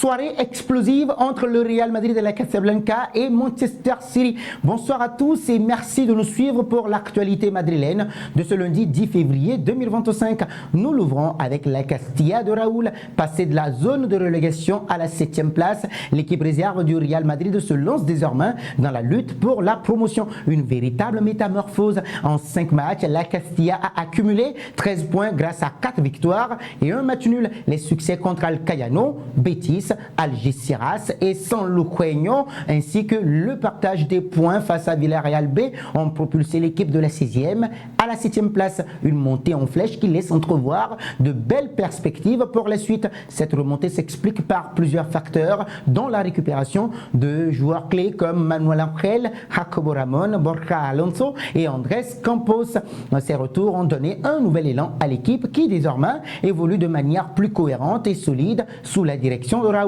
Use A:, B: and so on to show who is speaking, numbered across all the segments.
A: Soirée explosive entre le Real Madrid de la Casablanca et Manchester City. Bonsoir à tous et merci de nous suivre pour l'actualité madrilène de ce lundi 10 février 2025. Nous l'ouvrons avec la Castilla de Raúl, passée de la zone de relégation à la 7e place. L'équipe réserve du Real Madrid se lance désormais dans la lutte pour la promotion. Une véritable métamorphose. En 5 matchs, la Castilla a accumulé 13 points grâce à 4 victoires et un match nul. Les succès contre Alcayano, Betis, Algeciras et San Luqueño, ainsi que le partage des points face à Villarreal B ont propulsé l'équipe de la 6e à la 7e place. Une montée en flèche qui laisse entrevoir de belles perspectives pour la suite. Cette remontée s'explique par plusieurs facteurs, dont la récupération de joueurs clés comme Manuel Angel, Jacobo Ramón, Borja Alonso et Andrés Campos. Ces retours ont donné un nouvel élan à l'équipe qui désormais évolue de manière plus cohérente et solide sous la direction de Raúl.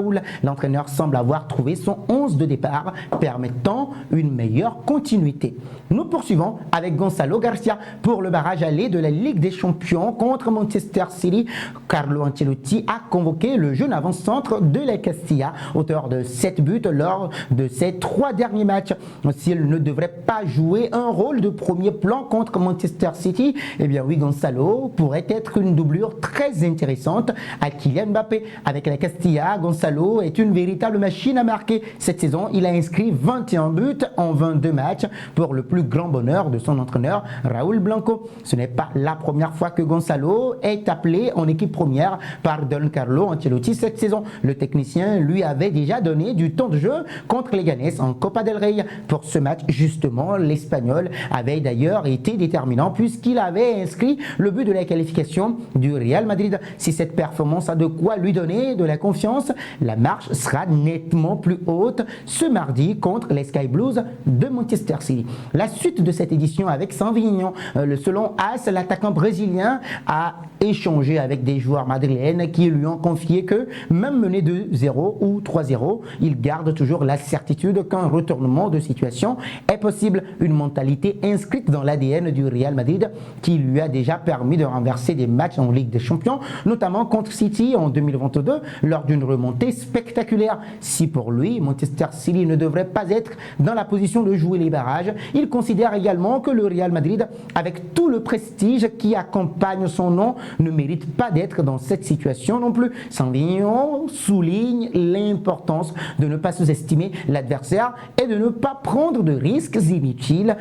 A: L'entraîneur semble avoir trouvé son 11 de départ, permettant une meilleure continuité. Nous poursuivons avec Gonzalo Garcia pour le barrage aller de la Ligue des Champions contre Manchester City. Carlo Ancelotti a convoqué le jeune avant-centre de la Castilla, auteur de 7 buts lors de ses 3 derniers matchs. S'il ne devrait pas jouer un rôle de premier plan contre Manchester City, eh bien oui, Gonzalo pourrait être une doublure très intéressante à Kylian Mbappé. Avec la Castilla, Gonzalo est une véritable machine à marquer. Cette saison, il a inscrit 21 buts en 22 matchs pour le plus grand bonheur de son entraîneur Raúl Blanco. Ce n'est pas la première fois que Gonzalo est appelé en équipe première par Don Carlo Ancelotti cette saison. Le technicien lui avait déjà donné du temps de jeu contre les Ganes en Copa del Rey. Pour ce match, justement, l'Espagnol avait d'ailleurs été déterminant puisqu'il avait inscrit le but de la qualification du Real Madrid. Si cette performance a de quoi lui donner de la confiance, la marche sera nettement plus haute ce mardi contre les Sky Blues de Manchester City. La suite de cette édition avec Saint-Vignon. Selon AS, l'attaquant brésilien a échangé avec des joueurs madrilènes qui lui ont confié que même mené 2-0 ou 3-0, il garde toujours la certitude qu'un retournement de situation est possible. Une mentalité inscrite dans l'ADN du Real Madrid qui lui a déjà permis de renverser des matchs en Ligue des Champions, notamment contre City en 2022 lors d'une remontée spectaculaire. Si pour lui, Manchester City ne devrait pas être dans la position de jouer les barrages, il considère également que le Real Madrid, avec tout le prestige qui accompagne son nom, ne mérite pas d'être dans cette situation non plus. Saint-Vignon souligne l'importance de ne pas sous-estimer l'adversaire et de ne pas prendre de risques inutiles,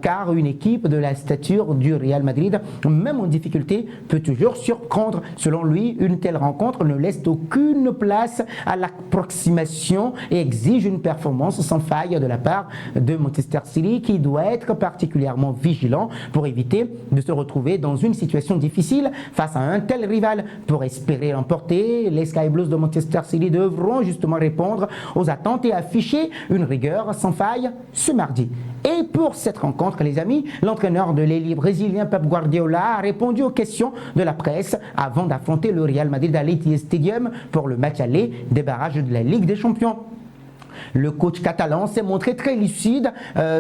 A: car une équipe de la stature du Real Madrid, même en difficulté, peut toujours surprendre. Selon lui, une telle rencontre ne laisse aucune place à l'approximation et exige une performance sans faille de la part de Manchester City qui doit être particulièrement vigilant pour éviter de se retrouver dans une situation difficile face à un tel rival. Pour espérer l'emporter, les Sky Blues de Manchester City devront justement répondre aux attentes et afficher une rigueur sans faille ce mardi. Et pour cette rencontre, les amis, l'entraîneur de l'ailier brésilien Pep Guardiola a répondu aux questions de la presse avant d'affronter le Real Madrid à l'Etihad Stadium pour le match aller des barrages de la Ligue des Champions. Le coach catalan s'est montré très lucide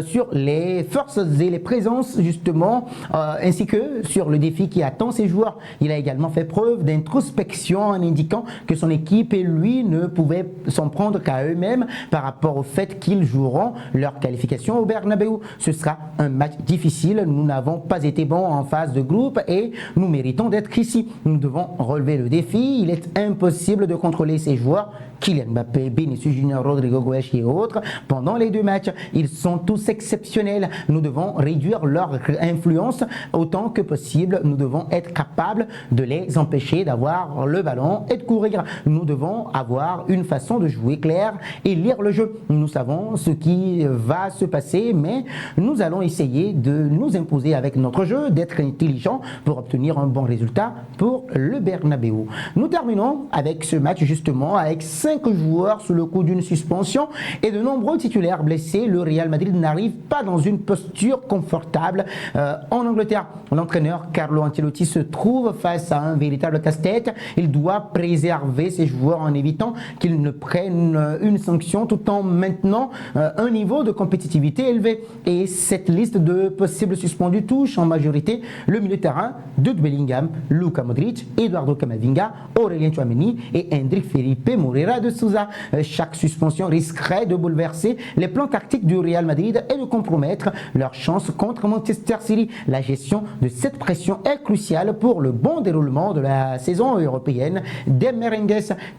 A: sur les forces et les présences justement, ainsi que sur le défi qui attend ses joueurs. Il a également fait preuve d'introspection en indiquant que son équipe et lui ne pouvaient s'en prendre qu'à eux-mêmes par rapport au fait qu'ils joueront leur qualification au Bernabéu. Ce sera un match difficile, nous n'avons pas été bons en phase de groupe et nous méritons d'être ici. Nous devons relever le défi, il est impossible de contrôler ces joueurs, Kylian Mbappé, Vinicius Junior, Rodrigo Goes et autres, pendant les 2 matchs. Ils sont tous exceptionnels. Nous devons réduire leur influence autant que possible. Nous devons être capables de les empêcher d'avoir le ballon et de courir. Nous devons avoir une façon de jouer claire et lire le jeu. Nous savons ce qui va se passer, mais nous allons essayer de nous imposer avec notre jeu, d'être intelligents pour obtenir un bon résultat pour le Bernabéu. Nous terminons avec ce match justement avec 5 joueurs sous le coup d'une suspension et de nombreux titulaires blessés. Le Real Madrid n'arrive pas dans une posture confortable en Angleterre. L'entraîneur Carlo Ancelotti se trouve face à un véritable casse-tête. Il doit préserver ses joueurs en évitant qu'ils ne prennent une sanction tout en maintenant un niveau de compétitivité élevé. Et cette liste de possibles suspendus touche en majorité le milieu de terrain de Bellingham, Luka Modric, Eduardo Camavinga, Aurélien Tchouaméni et Endrick Felipe Moreira Abdallah de Souza. Chaque suspension risquerait de bouleverser les plans tactiques du Real Madrid et de compromettre leurs chances contre Manchester City. La gestion de cette pression est cruciale pour le bon déroulement de la saison européenne des Merengues.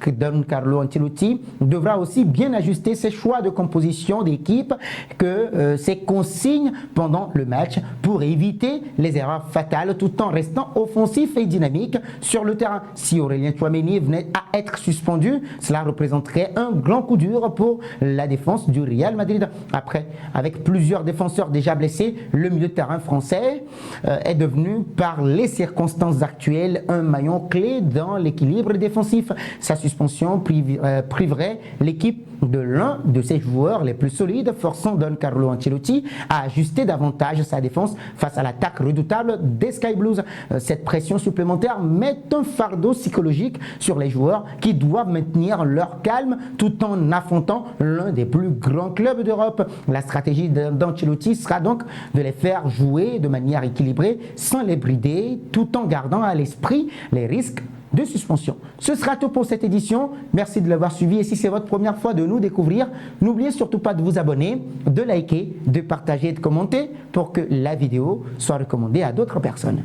A: Don Carlo Ancelotti devra aussi bien ajuster ses choix de composition d'équipe que ses consignes pendant le match pour éviter les erreurs fatales tout en restant offensif et dynamique sur le terrain. Si Aurélien Tchouaméni venait à être suspendu, cela représenterait un grand coup dur pour la défense du Real Madrid. Après, avec plusieurs défenseurs déjà blessés, le milieu de terrain français est devenu par les circonstances actuelles un maillon clé dans l'équilibre défensif. Sa suspension priverait l'équipe de l'un de ses joueurs les plus solides, forçant Don Carlo Ancelotti à ajuster davantage sa défense face à l'attaque redoutable des Sky Blues. Cette pression supplémentaire met un fardeau psychologique sur les joueurs qui doivent maintenir leur calme tout en affrontant l'un des plus grands clubs d'Europe. La stratégie d'Ancelotti sera donc de les faire jouer de manière équilibrée sans les brider, tout en gardant à l'esprit les risques de suspension. Ce sera tout pour cette édition. Merci de l'avoir suivi et si c'est votre première fois de nous découvrir, n'oubliez surtout pas de vous abonner, de liker, de partager et de commenter pour que la vidéo soit recommandée à d'autres personnes.